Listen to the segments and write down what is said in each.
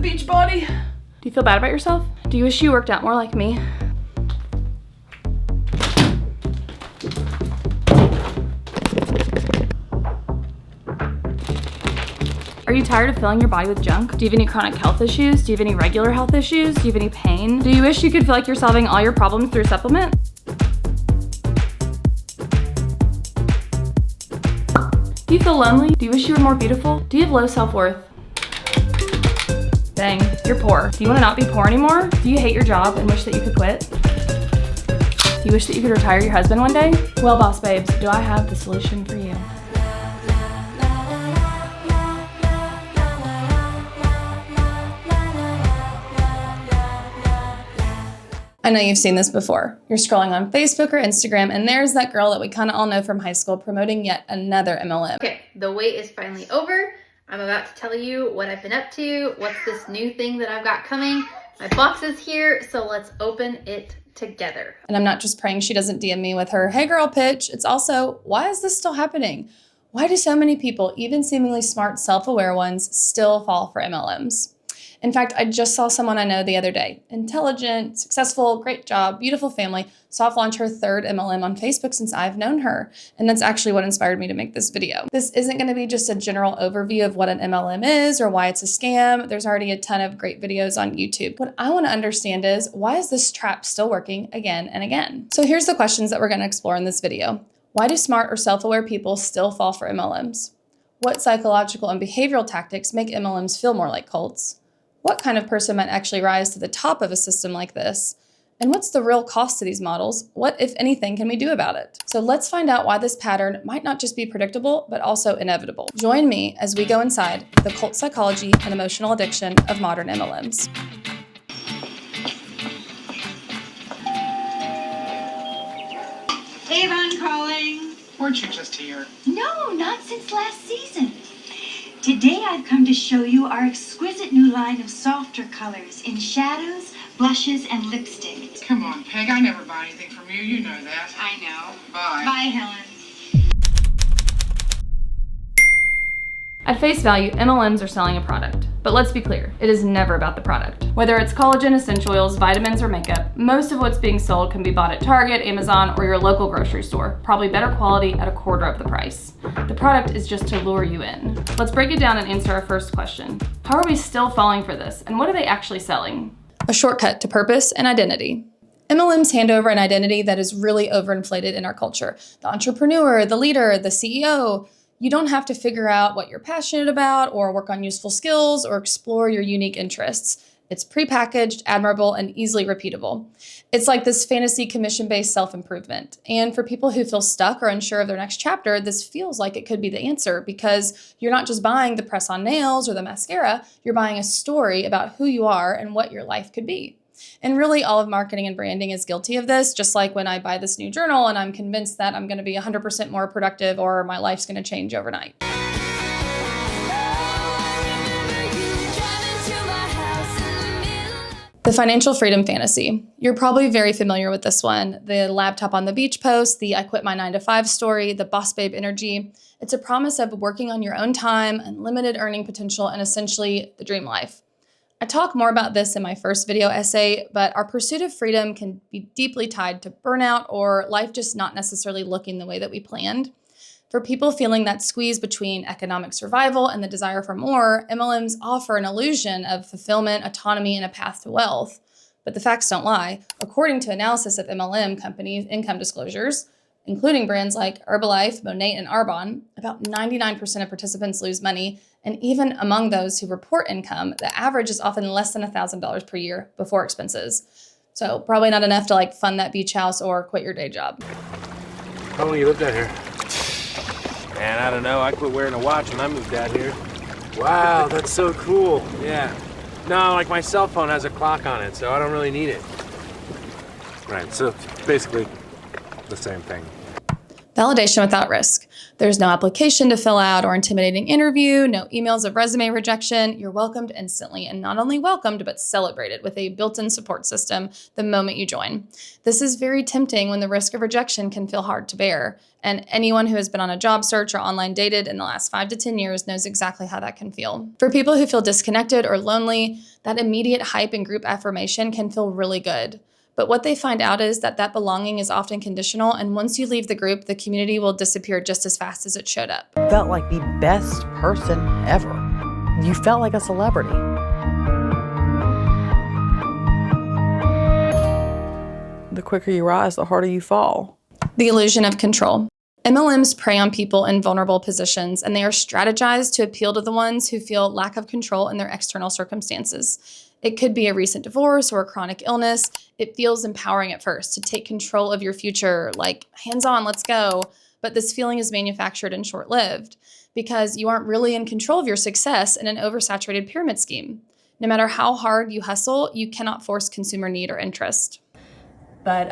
beach body. Do you feel bad about yourself? Do you wish you worked out more like me? Are you tired of filling your body with junk? Do you have any chronic health issues? Do you have any regular health issues? Do you have any pain? Do you wish you could feel like you're solving all your problems through a supplement? Do you feel lonely? Do you wish you were more beautiful? Do you have low self-worth? Dang, you're poor. Do you want to not be poor anymore? Do you hate your job and wish that you could quit? Do you wish that you could retire your husband one day? Well, boss babes, do I have the solution for you. I know you've seen this before. You're scrolling on Facebook or Instagram, and there's that girl that we kind of all know from high school promoting yet another MLM. Okay, the wait is finally over. I'm about to tell you what I've been up to, what's this new thing that I've got coming. My box is here, so let's open it together. And I'm not just praying she doesn't DM me with her, hey girl pitch. It's also, why is this still happening? Why do so many people, even seemingly smart, self-aware ones, still fall for MLMs? In fact, I just saw someone I know the other day. Intelligent, successful, great job, beautiful family, soft launch her third MLM on Facebook since I've known her. And that's actually what inspired me to make this video. This isn't going to be just a general overview of what an MLM is or why it's a scam. There's already a ton of great videos on YouTube. What I want to understand is, why is this trap still working again and again? So here's the questions that we're going to explore in this video. Why do smart or self-aware people still fall for MLMs? What psychological and behavioral tactics make MLMs feel more like cults? What kind of person might actually rise to the top of a system like this? And what's the real cost to these models? What, if anything, can we do about it? So let's find out why this pattern might not just be predictable, but also inevitable. Join me as we go inside the cult psychology and emotional addiction of modern MLMs. Avon calling. Weren't you just here? No, not since last season. Today I've come to show you our exquisite new line of softer colors in shadows, blushes, and lipstick. Come on, Peg, I never buy anything from you. You know that. I know. Bye. Bye, Helen. At face value, MLMs are selling a product. But let's be clear, it is never about the product. Whether it's collagen, essential oils, vitamins, or makeup, most of what's being sold can be bought at Target, Amazon, or your local grocery store, probably better quality at a quarter of the price. The product is just to lure you in. Let's break it down and answer our first question. How are we still falling for this, and what are they actually selling? A shortcut to purpose and identity. MLMs hand over an identity that is really overinflated in our culture. The entrepreneur, the leader, the CEO. You don't have to figure out what you're passionate about or work on useful skills or explore your unique interests. It's prepackaged, admirable, and easily repeatable. It's like this fantasy commission-based self-improvement. And for people who feel stuck or unsure of their next chapter, this feels like it could be the answer because you're not just buying the press-on nails or the mascara, you're buying a story about who you are and what your life could be. And really, all of marketing and branding is guilty of this, just like when I buy this new journal and I'm convinced that I'm going to be 100% more productive or my life's going to change overnight. The financial freedom fantasy. You're probably very familiar with this one. The laptop on the beach post, the I quit my 9-to-5 story, the boss babe energy. It's a promise of working on your own time, unlimited earning potential, and essentially the dream life. I talk more about this in my first video essay, but our pursuit of freedom can be deeply tied to burnout or life just not necessarily looking the way that we planned. For people feeling that squeeze between economic survival and the desire for more, MLMs offer an illusion of fulfillment, autonomy, and a path to wealth. But the facts don't lie. According to analysis of MLM companies' income disclosures, including brands like Herbalife, Monat, and Arbonne, about 99% of participants lose money. And even among those who report income, the average is often less than $1,000 per year before expenses. So probably not enough to fund that beach house or quit your day job. How long you lived out here? Man, I don't know. I quit wearing a watch when I moved out here. Wow, that's so cool. Yeah. No, my cell phone has a clock on it, so I don't really need it. Right, so it's basically the same thing. Validation without risk. There's no application to fill out or intimidating interview, no emails of resume rejection. You're welcomed instantly, and not only welcomed, but celebrated with a built-in support system the moment you join. This is very tempting when the risk of rejection can feel hard to bear, and anyone who has been on a job search or online dated in the last 5 to 10 years knows exactly how that can feel. For people who feel disconnected or lonely, that immediate hype and group affirmation can feel really good. But what they find out is that belonging is often conditional, and once you leave the group, the community will disappear just as fast as it showed up. Felt like the best person ever. You felt like a celebrity. The quicker you rise, the harder you fall. The illusion of control. MLMs prey on people in vulnerable positions, and they are strategized to appeal to the ones who feel lack of control in their external circumstances. It could be a recent divorce or a chronic illness. It feels empowering at first to take control of your future, like hands on, let's go. But this feeling is manufactured and short-lived because you aren't really in control of your success in an oversaturated pyramid scheme. No matter how hard you hustle, you cannot force consumer need or interest. But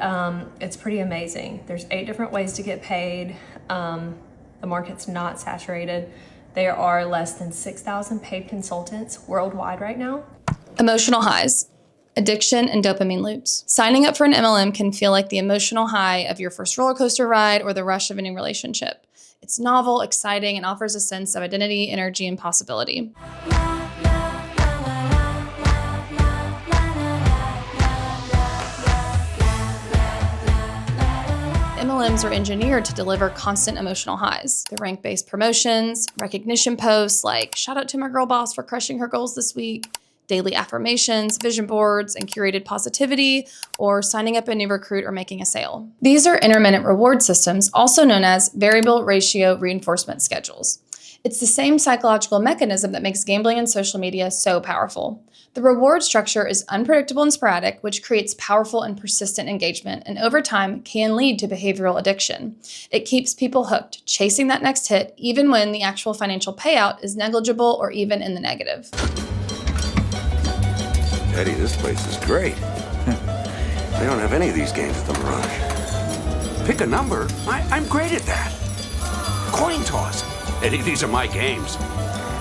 it's pretty amazing. There's 8 different ways to get paid. The market's not saturated. There are less than 6,000 paid consultants worldwide right now. Emotional highs, addiction, and dopamine loops. Signing up for an MLM can feel like the emotional high of your first roller coaster ride or the rush of a new relationship. It's novel, exciting, and offers a sense of identity, energy, and possibility. MLMs are engineered to deliver constant emotional highs. The rank-based promotions, recognition posts like, shout out to my girl boss for crushing her goals this week, daily affirmations, vision boards, and curated positivity, or signing up a new recruit or making a sale. These are intermittent reward systems, also known as variable ratio reinforcement schedules. It's the same psychological mechanism that makes gambling and social media so powerful. The reward structure is unpredictable and sporadic, which creates powerful and persistent engagement, and over time can lead to behavioral addiction. It keeps people hooked, chasing that next hit, even when the actual financial payout is negligible or even in the negative. Eddie, this place is great. They don't have any of these games at the Mirage. Pick a number. I'm great at that. Coin toss. Eddie, these are my games.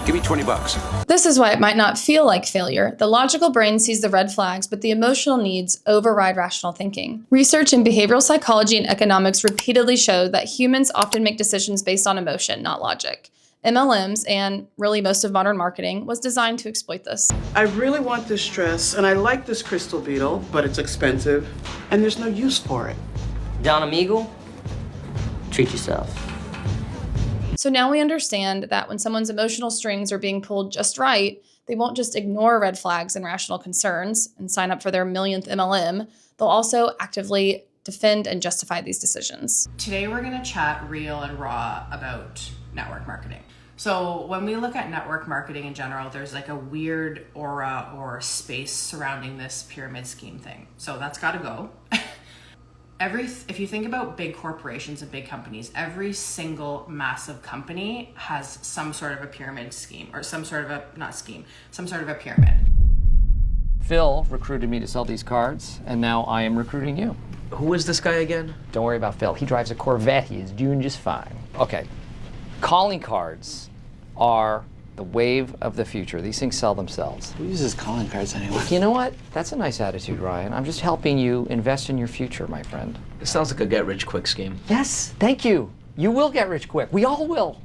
Give me $20. This is why it might not feel like failure. The logical brain sees the red flags, but the emotional needs override rational thinking. Research in behavioral psychology and economics repeatedly show that humans often make decisions based on emotion, not logic. MLMs, and really most of modern marketing, was designed to exploit this. I really want this dress, and I like this crystal beetle, but it's expensive, and there's no use for it. Don Amigo, treat yourself. So now we understand that when someone's emotional strings are being pulled just right, they won't just ignore red flags and rational concerns and sign up for their millionth MLM. They'll also actively defend and justify these decisions. Today we're going to chat real and raw about network marketing. So when we look at network marketing in general, there's like a weird aura or space surrounding this pyramid scheme thing. So that's got to go. If you think about big corporations and big companies, every single massive company has some sort of a pyramid scheme, or some sort of a pyramid. Phil recruited me to sell these cards, and now I am recruiting you. Who is this guy again? Don't worry about Phil. He drives a Corvette. He is doing just fine. Okay. Calling cards are the wave of the future. These things sell themselves. Who uses calling cards anyway? You know what? That's a nice attitude, Ryan. I'm just helping you invest in your future, my friend. It sounds like a get-rich-quick scheme. Yes, thank you. You will get rich quick. We all will.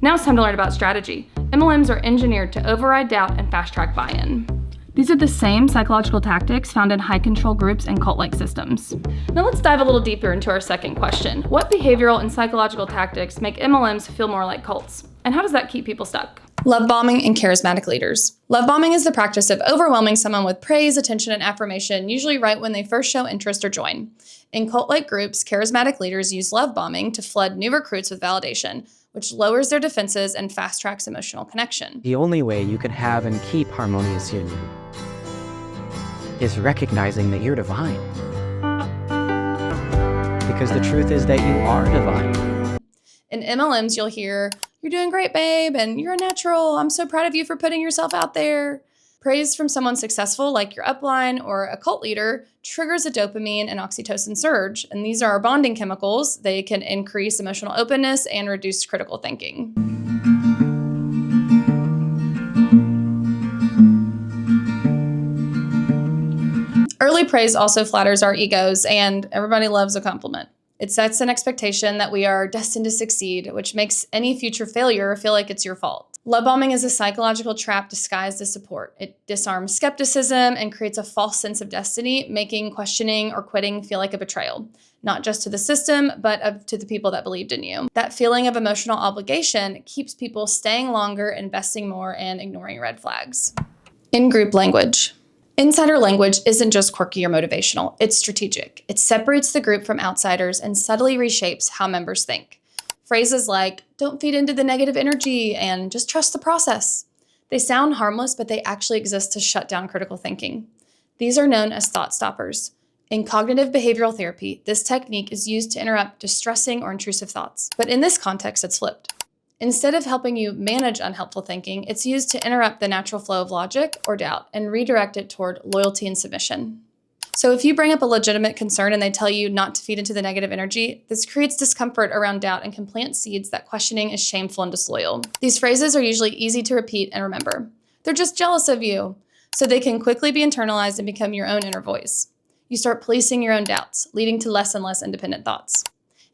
Now it's time to learn about strategy. MLMs are engineered to override doubt and fast-track buy-in. These are the same psychological tactics found in high-control groups and cult-like systems. Now let's dive a little deeper into our second question. What behavioral and psychological tactics make MLMs feel more like cults? And how does that keep people stuck? Love bombing and charismatic leaders. Love bombing is the practice of overwhelming someone with praise, attention, and affirmation, usually right when they first show interest or join. In cult-like groups, charismatic leaders use love bombing to flood new recruits with validation, which lowers their defenses and fast-tracks emotional connection. The only way you can have and keep harmonious union is recognizing that you're divine. Because the truth is that you are divine. In MLMs, you'll hear, "You're doing great, babe," and "You're a natural. I'm so proud of you for putting yourself out there." Praise from someone successful, like your upline or a cult leader, triggers a dopamine and oxytocin surge, and these are our bonding chemicals. They can increase emotional openness and reduce critical thinking. Early praise also flatters our egos, and everybody loves a compliment. It sets an expectation that we are destined to succeed, which makes any future failure feel like it's your fault. Love bombing is a psychological trap disguised as support. It disarms skepticism and creates a false sense of destiny, making questioning or quitting feel like a betrayal, not just to the system, but to the people that believed in you. That feeling of emotional obligation keeps people staying longer, investing more, and ignoring red flags. In-group language. Insider language isn't just quirky or motivational, it's strategic. It separates the group from outsiders and subtly reshapes how members think. Phrases like, don't feed into the negative energy, and just trust the process. They sound harmless, but they actually exist to shut down critical thinking. These are known as thought stoppers. In cognitive behavioral therapy, this technique is used to interrupt distressing or intrusive thoughts. But in this context, it's flipped. Instead of helping you manage unhelpful thinking, it's used to interrupt the natural flow of logic or doubt and redirect it toward loyalty and submission. So if you bring up a legitimate concern and they tell you not to feed into the negative energy, this creates discomfort around doubt and can plant seeds that questioning is shameful and disloyal. These phrases are usually easy to repeat and remember. They're just jealous of you, so they can quickly be internalized and become your own inner voice. You start policing your own doubts, leading to less and less independent thoughts.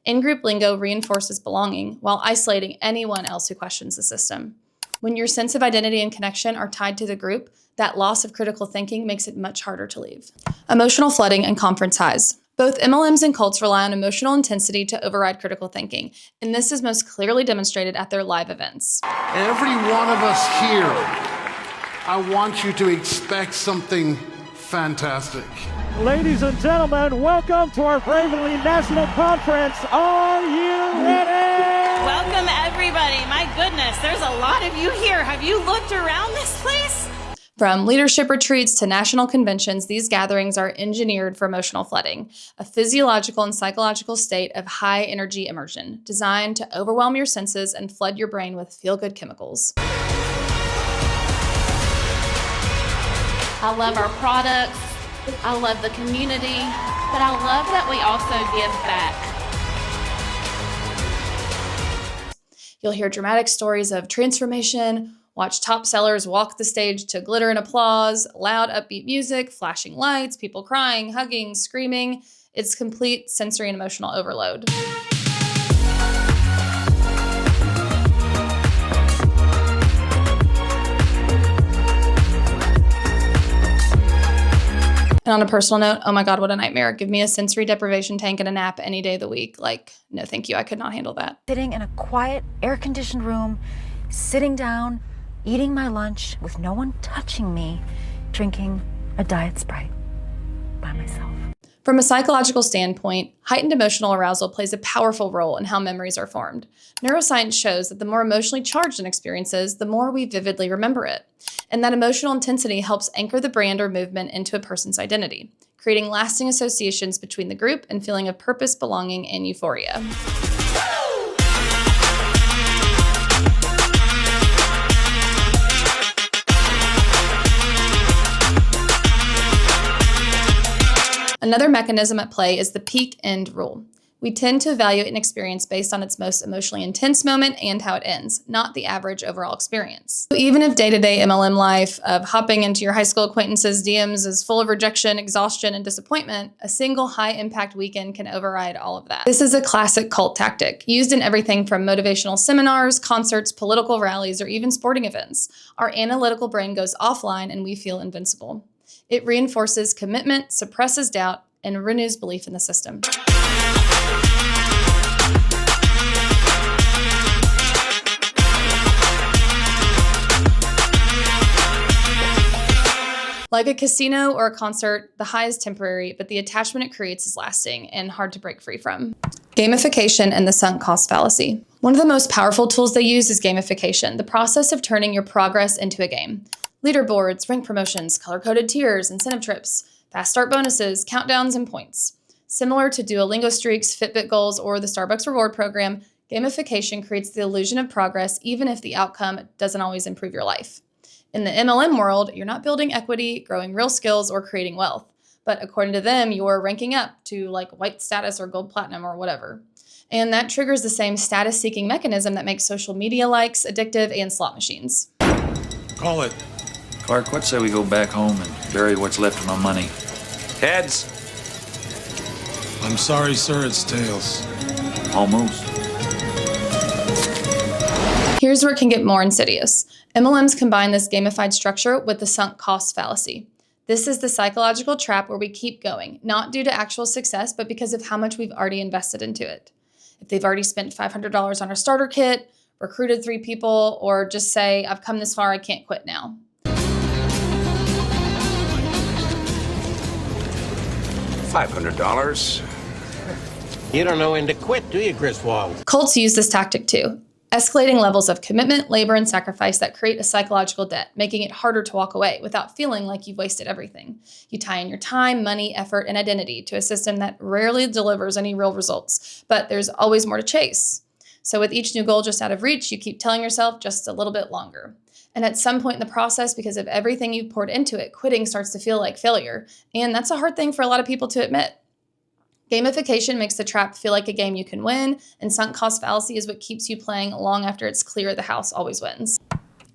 In-group lingo reinforces belonging while isolating anyone else who questions the system. When your sense of identity and connection are tied to the group, that loss of critical thinking makes it much harder to leave. Emotional flooding and conference highs. Both MLMs and cults rely on emotional intensity to override critical thinking, and this is most clearly demonstrated at their live events. Every one of us here, I want you to expect something fantastic. Ladies and gentlemen, welcome to our Bravely National Conference. Are you ready? Welcome, everybody. My goodness, there's a lot of you here. Have you looked around this place? From leadership retreats to national conventions, these gatherings are engineered for emotional flooding, a physiological and psychological state of high energy immersion, designed to overwhelm your senses and flood your brain with feel-good chemicals. I love our products. I love the community, but I love that we also give back. You'll hear dramatic stories of transformation, watch top sellers walk the stage to glitter and applause, loud upbeat music, flashing lights, people crying, hugging, screaming. It's complete sensory and emotional overload. And on a personal note, oh my God, what a nightmare. Give me a sensory deprivation tank and a nap any day of the week. Like, no, thank you. I could not handle that. Sitting in a quiet, air-conditioned room, sitting down, eating my lunch with no one touching me, drinking a Diet Sprite by myself. From a psychological standpoint, heightened emotional arousal plays a powerful role in how memories are formed. Neuroscience shows that the more emotionally charged an experience is, the more we vividly remember it. And that emotional intensity helps anchor the brand or movement into a person's identity, creating lasting associations between the group and feeling of purpose, belonging, and euphoria. Another mechanism at play is the peak end rule. We tend to evaluate an experience based on its most emotionally intense moment and how it ends, not the average overall experience. So even if day-to-day MLM life of hopping into your high school acquaintances' DMs is full of rejection, exhaustion, and disappointment, a single high-impact weekend can override all of that. This is a classic cult tactic, used in everything from motivational seminars, concerts, political rallies, or even sporting events. Our analytical brain goes offline and we feel invincible. It reinforces commitment, suppresses doubt, and renews belief in the system. Like a casino or a concert, the high is temporary, but the attachment it creates is lasting and hard to break free from. Gamification and the sunk cost fallacy. One of the most powerful tools they use is gamification, the process of turning your progress into a game. Leaderboards, rank promotions, color-coded tiers, incentive trips, fast start bonuses, countdowns, and points. Similar to Duolingo streaks, Fitbit goals, or the Starbucks reward program, gamification creates the illusion of progress even if the outcome doesn't always improve your life. In the MLM world, you're not building equity, growing real skills, or creating wealth. But according to them, you're ranking up to like white status or gold platinum or whatever. And that triggers the same status-seeking mechanism that makes social media likes addictive and slot machines. Call it. Clark, what say we go back home and bury what's left of my money? Heads. I'm sorry, sir, it's tails. Almost. Here's where it can get more insidious. MLMs combine this gamified structure with the sunk cost fallacy. This is the psychological trap where we keep going, not due to actual success, but because of how much we've already invested into it. If they've already spent $500 on a starter kit, recruited 3 people, or just say, I've come this far, I can't quit now. $500. You don't know when to quit, do you, Griswold? Cults use this tactic too. Escalating levels of commitment, labor, and sacrifice that create a psychological debt, making it harder to walk away without feeling like you've wasted everything. You tie in your time, money, effort, and identity to a system that rarely delivers any real results, but there's always more to chase. So with each new goal just out of reach, you keep telling yourself just a little bit longer. And at some point in the process, because of everything you've poured into it, quitting starts to feel like failure. And that's a hard thing for a lot of people to admit. Gamification makes the trap feel like a game you can win, and sunk cost fallacy is what keeps you playing long after it's clear the house always wins.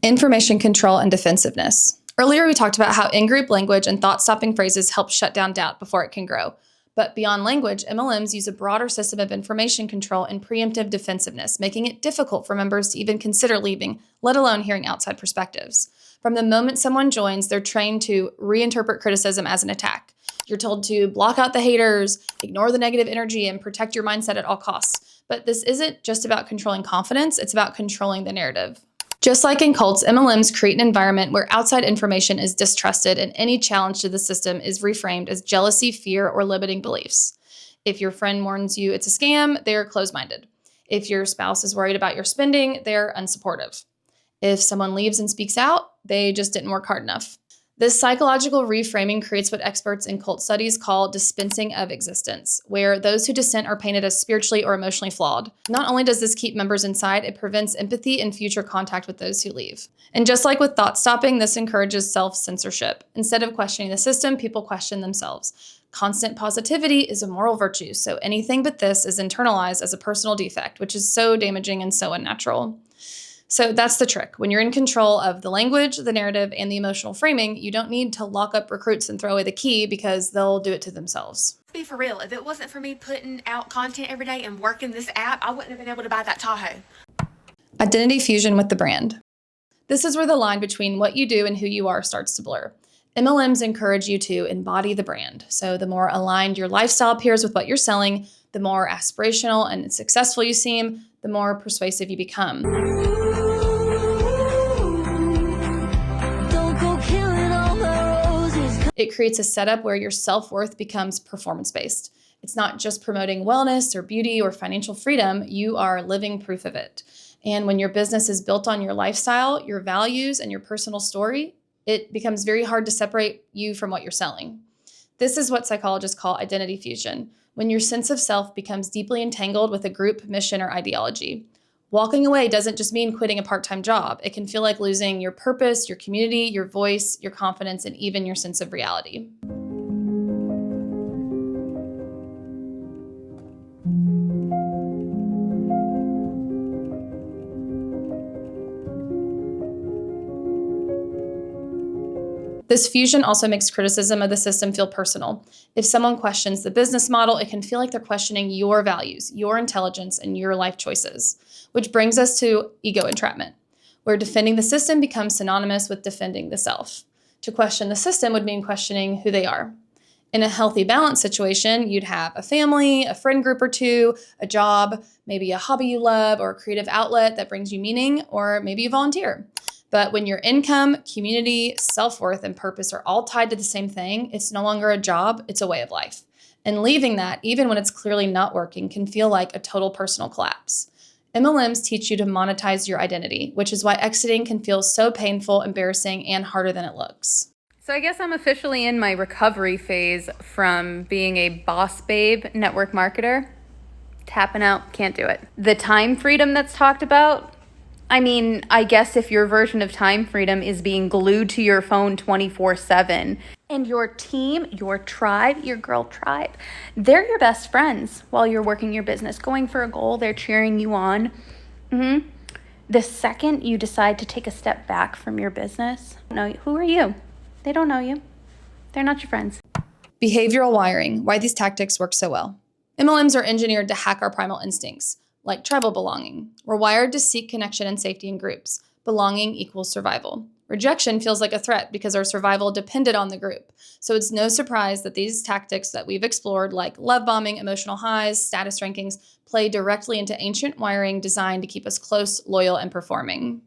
Information control and defensiveness. Earlier, we talked about how in-group language and thought-stopping phrases help shut down doubt before it can grow. But beyond language, MLMs use a broader system of information control and preemptive defensiveness, making it difficult for members to even consider leaving, let alone hearing outside perspectives. From the moment someone joins, they're trained to reinterpret criticism as an attack. You're told to block out the haters, ignore the negative energy, and protect your mindset at all costs. But this isn't just about controlling confidence, it's about controlling the narrative. Just like in cults, MLMs create an environment where outside information is distrusted and any challenge to the system is reframed as jealousy, fear, or limiting beliefs. If your friend warns you it's a scam, they're closed-minded. If your spouse is worried about your spending, they're unsupportive. If someone leaves and speaks out, they just didn't work hard enough. This psychological reframing creates what experts in cult studies call dispensing of existence, where those who dissent are painted as spiritually or emotionally flawed. Not only does this keep members inside, it prevents empathy and future contact with those who leave. And just like with thought stopping, this encourages self-censorship. Instead of questioning the system, people question themselves. Constant positivity is a moral virtue, so anything but this is internalized as a personal defect, which is so damaging and so unnatural. So that's the trick. When you're in control of the language, the narrative, and the emotional framing, you don't need to lock up recruits and throw away the key because they'll do it to themselves. Be for real, if it wasn't for me putting out content every day and working this app, I wouldn't have been able to buy that Tahoe. Identity fusion with the brand. This is where the line between what you do and who you are starts to blur. MLMs encourage you to embody the brand. So the more aligned your lifestyle appears with what you're selling, the more aspirational and successful you seem, the more persuasive you become. It creates a setup where your self-worth becomes performance-based. It's not just promoting wellness or beauty or financial freedom, you are living proof of it. And when your business is built on your lifestyle, your values, and your personal story, it becomes very hard to separate you from what you're selling. This is what psychologists call identity fusion, when your sense of self becomes deeply entangled with a group, mission, or ideology. Walking away doesn't just mean quitting a part-time job. It can feel like losing your purpose, your community, your voice, your confidence, and even your sense of reality. This fusion also makes criticism of the system feel personal. If someone questions the business model, it can feel like they're questioning your values, your intelligence, and your life choices. Which brings us to ego entrapment, where defending the system becomes synonymous with defending the self. To question the system would mean questioning who they are. In a healthy balance situation, you'd have a family, a friend group or two, a job, maybe a hobby you love, or a creative outlet that brings you meaning, or maybe you volunteer. But when your income, community, self-worth, and purpose are all tied to the same thing, it's no longer a job, it's a way of life. And leaving that, even when it's clearly not working, can feel like a total personal collapse. MLMs teach you to monetize your identity, which is why exiting can feel so painful, embarrassing, and harder than it looks. So I guess I'm officially in my recovery phase from being a boss babe network marketer. Tapping out, can't do it. The time freedom that's talked about, I mean, I guess if your version of time freedom is being glued to your phone 24/7, and your team, your tribe, your girl tribe, they're your best friends while you're working your business, going for a goal, they're cheering you on. The second you decide to take a step back from your business, who are you? They don't know you. They're not your friends. Behavioral wiring, why these tactics work so well. MLMs are engineered to hack our primal instincts, like tribal belonging. We're wired to seek connection and safety in groups. Belonging equals survival. Rejection feels like a threat because our survival depended on the group. So it's no surprise that these tactics that we've explored, like love bombing, emotional highs, status rankings, play directly into ancient wiring designed to keep us close, loyal, and performing.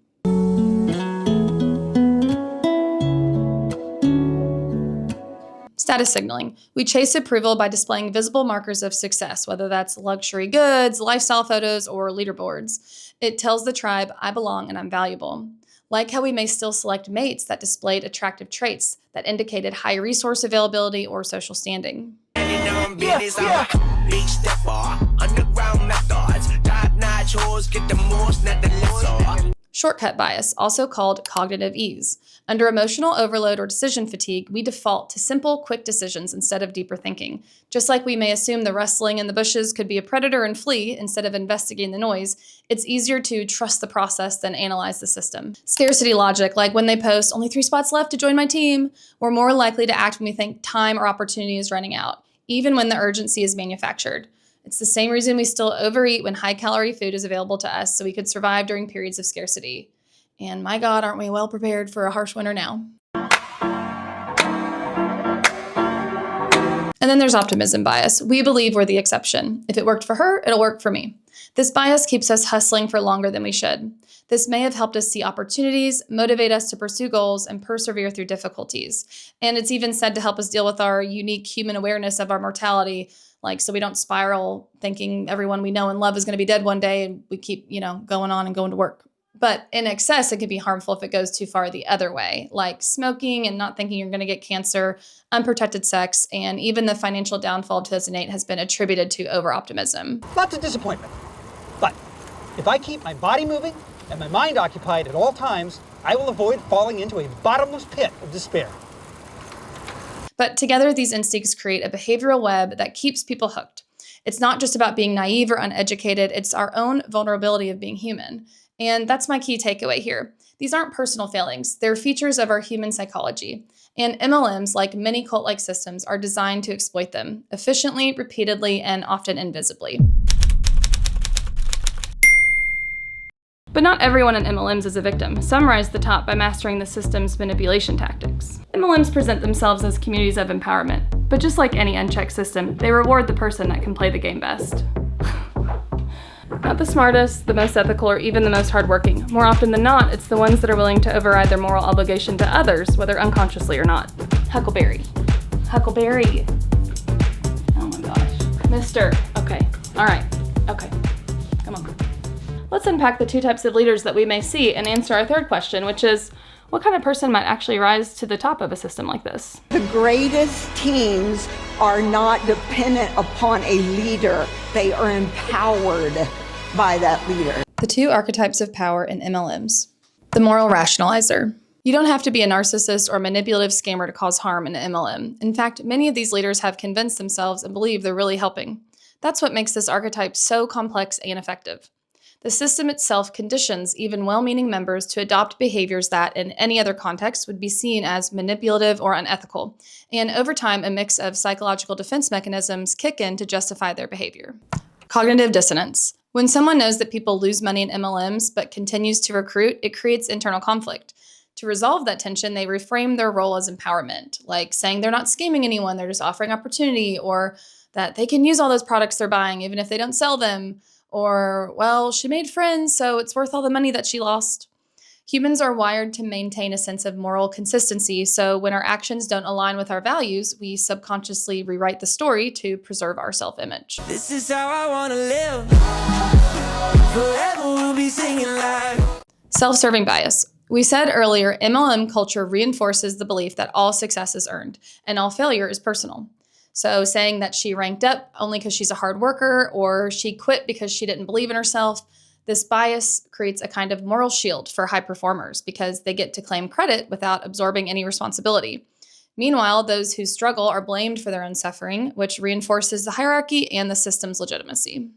Status signaling. We chase approval by displaying visible markers of success, whether that's luxury goods, lifestyle photos, or leaderboards. It tells the tribe, I belong and I'm valuable. Like how we may still select mates that displayed attractive traits that indicated high resource availability or social standing. Shortcut bias, also called cognitive ease. Under emotional overload or decision fatigue, we default to simple, quick decisions instead of deeper thinking. Just like we may assume the rustling in the bushes could be a predator and flee instead of investigating the noise, it's easier to trust the process than analyze the system. Scarcity logic, like when they post, only 3 spots left to join my team, we're more likely to act when we think time or opportunity is running out, even when the urgency is manufactured. It's the same reason we still overeat when high-calorie food is available to us so we could survive during periods of scarcity. And my God, aren't we well prepared for a harsh winter now? And then there's optimism bias. We believe we're the exception. If it worked for her, it'll work for me. This bias keeps us hustling for longer than we should. This may have helped us see opportunities, motivate us to pursue goals, and persevere through difficulties. And it's even said to help us deal with our unique human awareness of our mortality, like so we don't spiral thinking everyone we know and love is going to be dead one day and we keep, going on and going to work. But in excess, it can be harmful if it goes too far the other way, like smoking and not thinking you're going to get cancer, unprotected sex, and even the financial downfall of 2008 has been attributed to over-optimism. Lots of disappointment. But if I keep my body moving and my mind occupied at all times, I will avoid falling into a bottomless pit of despair. But together, these instincts create a behavioral web that keeps people hooked. It's not just about being naive or uneducated, it's our own vulnerability of being human. And that's my key takeaway here. These aren't personal failings. They're features of our human psychology. And MLMs, like many cult-like systems, are designed to exploit them efficiently, repeatedly, and often invisibly. But not everyone in MLMs is a victim. Some rise to the top by mastering the system's manipulation tactics. MLMs present themselves as communities of empowerment. But just like any unchecked system, they reward the person that can play the game best. Not the smartest, the most ethical, or even the most hardworking. More often than not, it's the ones that are willing to override their moral obligation to others, whether unconsciously or not. Huckleberry. Huckleberry. Oh my gosh. Mister. Okay. All right. Okay. Come on. Let's unpack the 2 types of leaders that we may see and answer our third question, which is, what kind of person might actually rise to the top of a system like this? The greatest teams are not dependent upon a leader. They are empowered by that leader. The 2 archetypes of power in MLMs. The moral rationalizer. You don't have to be a narcissist or manipulative scammer to cause harm in an MLM. In fact, many of these leaders have convinced themselves and believe they're really helping. That's what makes this archetype so complex and effective. The system itself conditions even well-meaning members to adopt behaviors that, in any other context, would be seen as manipulative or unethical. And over time, a mix of psychological defense mechanisms kick in to justify their behavior. Cognitive dissonance. When someone knows that people lose money in MLMs but continues to recruit, it creates internal conflict. To resolve that tension, they reframe their role as empowerment, like saying they're not scheming anyone, they're just offering opportunity, or that they can use all those products they're buying even if they don't sell them. Or, well, she made friends, so it's worth all the money that she lost. Humans are wired to maintain a sense of moral consistency, so when our actions don't align with our values, we subconsciously rewrite the story to preserve our self-image. This is how I want to live. Forever we'll be singing live. Self-serving bias. We said earlier, MLM culture reinforces the belief that all success is earned, and all failure is personal. So saying that she ranked up only because she's a hard worker or she quit because she didn't believe in herself, This bias creates a kind of moral shield for high performers because they get to claim credit without absorbing any responsibility. Meanwhile, those who struggle are blamed for their own suffering, which reinforces the hierarchy and the system's legitimacy.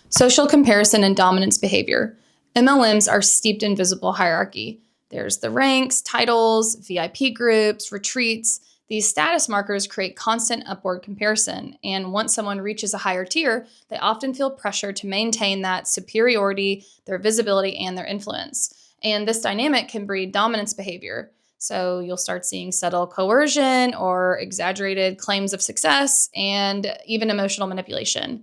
Social comparison and dominance behavior. MLMs are steeped in visible hierarchy. There's the ranks, titles, VIP groups, retreats. These status markers create constant upward comparison, and once someone reaches a higher tier, they often feel pressure to maintain that superiority, their visibility, and their influence. And this dynamic can breed dominance behavior. So you'll start seeing subtle coercion or exaggerated claims of success and even emotional manipulation.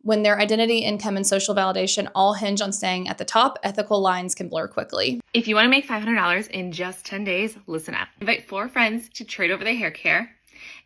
When their identity, income, and social validation all hinge on staying at the top, ethical lines can blur quickly. If you want to make $500 in just 10 days, listen up. Invite 4 friends to trade over their hair care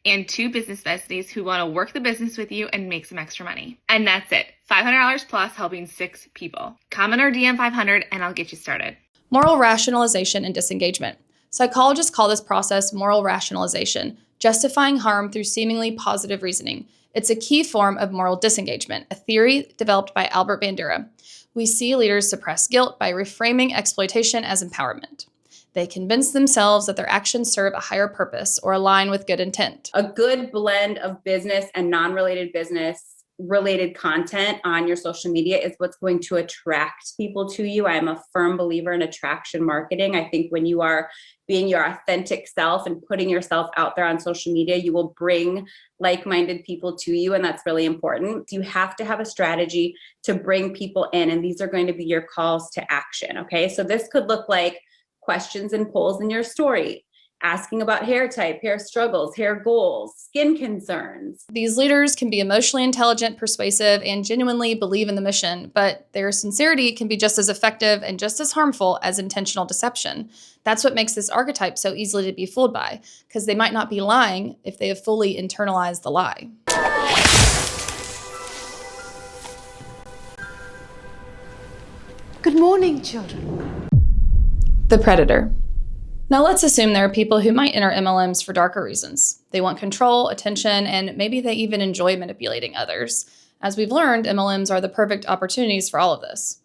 and 2 business besties who want to work the business with you and make some extra money. And that's it. $500 plus helping 6 people. Comment or DM 500 and I'll get you started. Moral rationalization and disengagement. Psychologists call this process moral rationalization, justifying harm through seemingly positive reasoning. It's a key form of moral disengagement, a theory developed by Albert Bandura. We see leaders suppress guilt by reframing exploitation as empowerment. They convince themselves that their actions serve a higher purpose or align with good intent. A good blend of business and non-related business related content on your social media is what's going to attract people to you. I am a firm believer in attraction marketing. I think when you are being your authentic self and putting yourself out there on social media, you will bring like-minded people to you, and that's really important. You have to have a strategy to bring people in, and these are going to be your calls to action, okay? So this could look like questions and polls in your story, asking about hair type, hair struggles, hair goals, skin concerns. These leaders can be emotionally intelligent, persuasive, and genuinely believe in the mission, but their sincerity can be just as effective and just as harmful as intentional deception. That's what makes this archetype so easily to be fooled by, because they might not be lying if they have fully internalized the lie. Good morning, children. The predator. Now let's assume there are people who might enter MLMs for darker reasons. They want control, attention, and maybe they even enjoy manipulating others. As we've learned, MLMs are the perfect opportunities for all of this.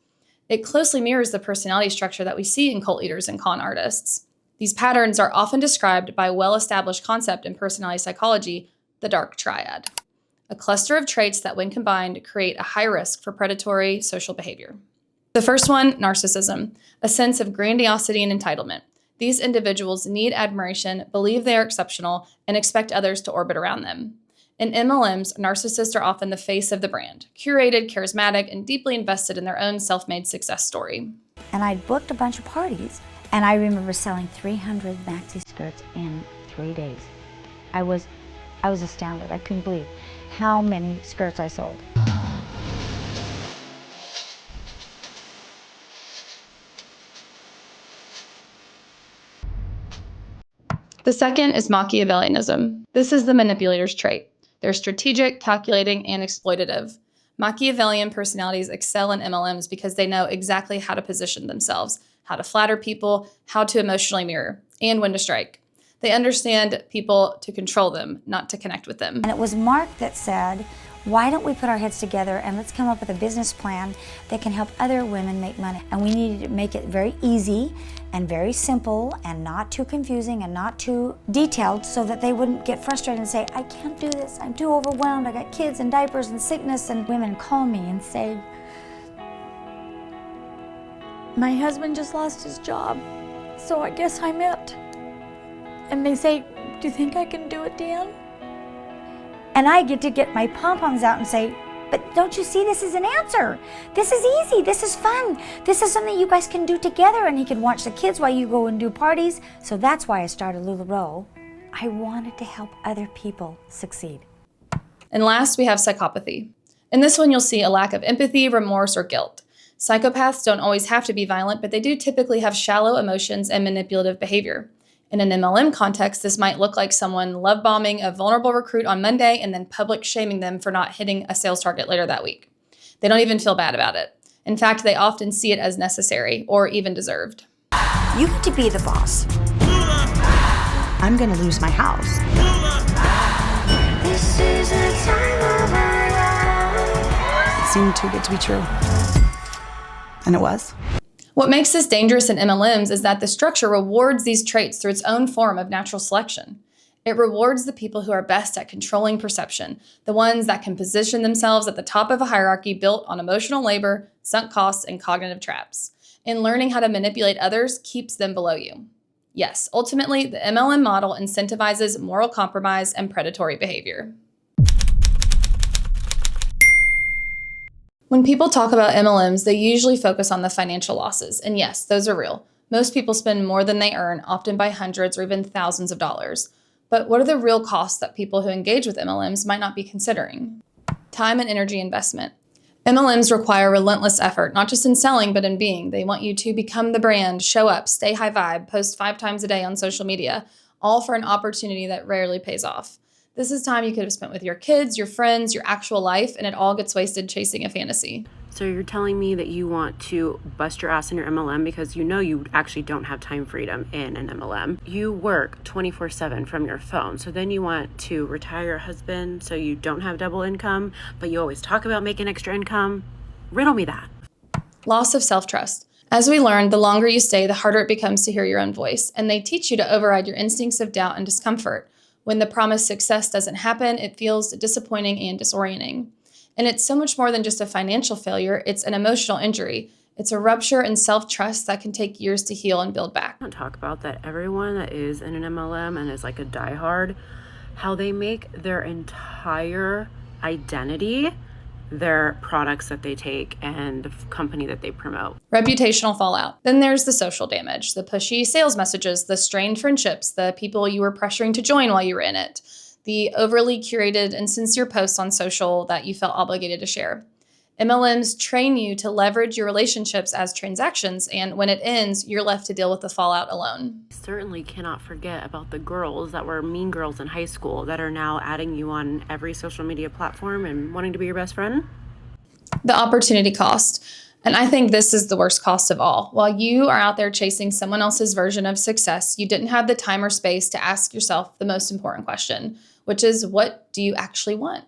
It closely mirrors the personality structure that we see in cult leaders and con artists. These patterns are often described by a well-established concept in personality psychology, the dark triad. A cluster of traits that, when combined, create a high risk for predatory social behavior. The first one, narcissism, a sense of grandiosity and entitlement. These individuals need admiration, believe they are exceptional, and expect others to orbit around them. In MLMs, narcissists are often the face of the brand, curated, charismatic, and deeply invested in their own self-made success story. And I'd booked a bunch of parties, and I remember selling 300 maxi skirts in 3 days. I was astounded. I couldn't believe how many skirts I sold. The second is Machiavellianism. This is the manipulator's trait. They're strategic, calculating, and exploitative. Machiavellian personalities excel in MLMs because they know exactly how to position themselves, how to flatter people, how to emotionally mirror, and when to strike. They understand people to control them, not to connect with them. And it was Mark that said, why don't we put our heads together and let's come up with a business plan that can help other women make money. And we needed to make it very easy and very simple and not too confusing and not too detailed so that they wouldn't get frustrated and say, I can't do this, I'm too overwhelmed, I got kids and diapers and sickness. And women call me and say, my husband just lost his job, so I guess I'm it. And they say, do you think I can do it, Dan? And I get to get my pom-poms out and say, but don't you see this is an answer? This is easy, this is fun. This is something you guys can do together, and he can watch the kids while you go and do parties. So that's why I started LuLaRoe. I wanted to help other people succeed. And last, we have psychopathy. In this one, you'll see a lack of empathy, remorse, or guilt. Psychopaths don't always have to be violent, but they do typically have shallow emotions and manipulative behavior. In an MLM context, this might look like someone love bombing a vulnerable recruit on Monday and then public shaming them for not hitting a sales target later that week. They don't even feel bad about it. In fact, they often see it as necessary or even deserved. You get to be the boss. I'm going to lose my house. This is the time of our life. It seemed too good to be true. And it was. What makes this dangerous in MLMs is that the structure rewards these traits through its own form of natural selection. It rewards the people who are best at controlling perception, the ones that can position themselves at the top of a hierarchy built on emotional labor, sunk costs, and cognitive traps. And learning how to manipulate others keeps them below you. Yes, ultimately, the MLM model incentivizes moral compromise and predatory behavior. When people talk about MLMs, they usually focus on the financial losses. And yes, those are real. Most people spend more than they earn, often by hundreds or even thousands of dollars. But what are the real costs that people who engage with MLMs might not be considering? Time and energy investment. MLMs require relentless effort, not just in selling, but in being. They want you to become the brand, show up, stay high vibe, post 5 times a day on social media, all for an opportunity that rarely pays off. This is time you could have spent with your kids, your friends, your actual life, and it all gets wasted chasing a fantasy. So you're telling me that you want to bust your ass in your MLM because you know you actually don't have time freedom in an MLM. You work 24/7 from your phone. So then you want to retire your husband so you don't have double income, but you always talk about making extra income. Riddle me that. Loss of self-trust. As we learned, the longer you stay, the harder it becomes to hear your own voice. And they teach you to override your instincts of doubt and discomfort. When the promised success doesn't happen, it feels disappointing and disorienting. And it's so much more than just a financial failure, it's an emotional injury. It's a rupture in self-trust that can take years to heal and build back. I want to talk about that everyone that is in an MLM and is like a diehard, how they make their entire identity their products that they take and the company that they promote. Reputational fallout. Then there's the social damage, the pushy sales messages, the strained friendships, the people you were pressuring to join while you were in it, the overly curated and sincere posts on social that you felt obligated to share. MLMs train you to leverage your relationships as transactions, and when it ends, you're left to deal with the fallout alone. Certainly cannot forget about the girls that were mean girls in high school that are now adding you on every social media platform and wanting to be your best friend. The opportunity cost. And I think this is the worst cost of all. While you are out there chasing someone else's version of success, you didn't have the time or space to ask yourself the most important question, which is, what do you actually want?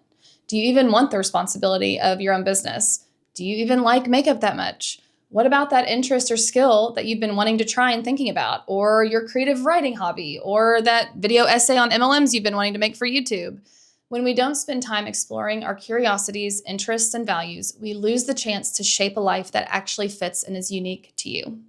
Do you even want the responsibility of your own business? Do you even like makeup that much? What about that interest or skill that you've been wanting to try and thinking about, or your creative writing hobby, or that video essay on MLMs you've been wanting to make for YouTube? When we don't spend time exploring our curiosities, interests, and values, we lose the chance to shape a life that actually fits and is unique to you.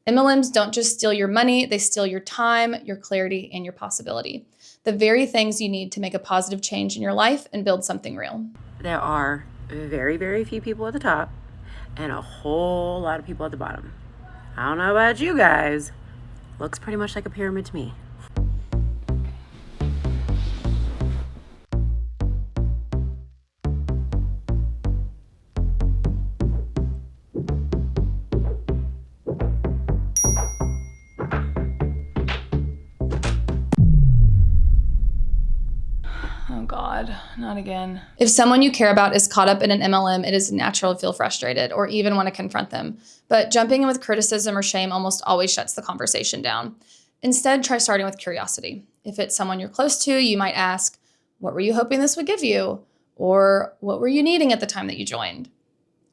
MLMs don't just steal your money, they steal your time, your clarity, and your possibility. The very things you need to make a positive change in your life and build something real. There are very, very few people at the top and a whole lot of people at the bottom. I don't know about you guys. Looks pretty much like a pyramid to me. Oh God, not again. If someone you care about is caught up in an MLM, it is natural to feel frustrated or even want to confront them. But jumping in with criticism or shame almost always shuts the conversation down. Instead, try starting with curiosity. If it's someone you're close to, you might ask, what were you hoping this would give you? Or what were you needing at the time that you joined?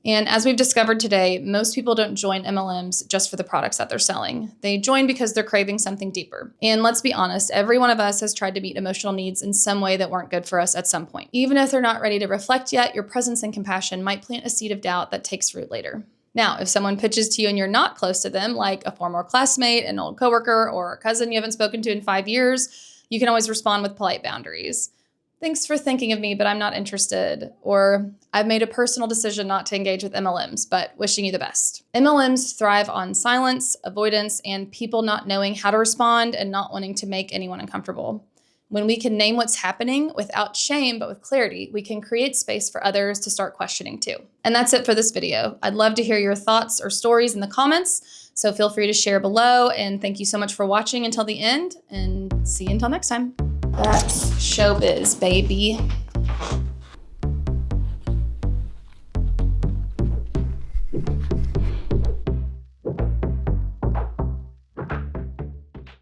And as we've discovered today, most people don't join MLMs just for the products that they're selling. They join because they're craving something deeper. And let's be honest, every one of us has tried to meet emotional needs in some way that weren't good for us at some point. Even if they're not ready to reflect yet, your presence and compassion might plant a seed of doubt that takes root later. Now, if someone pitches to you and you're not close to them, like a former classmate, an old coworker, or a cousin you haven't spoken to in 5 years, you can always respond with polite boundaries. Thanks for thinking of me, but I'm not interested. Or I've made a personal decision not to engage with MLMs, but wishing you the best. MLMs thrive on silence, avoidance, and people not knowing how to respond and not wanting to make anyone uncomfortable. When we can name what's happening without shame, but with clarity, we can create space for others to start questioning too. And that's it for this video. I'd love to hear your thoughts or stories in the comments, so feel free to share below. And thank you so much for watching until the end, and see you until next time. That's showbiz, baby.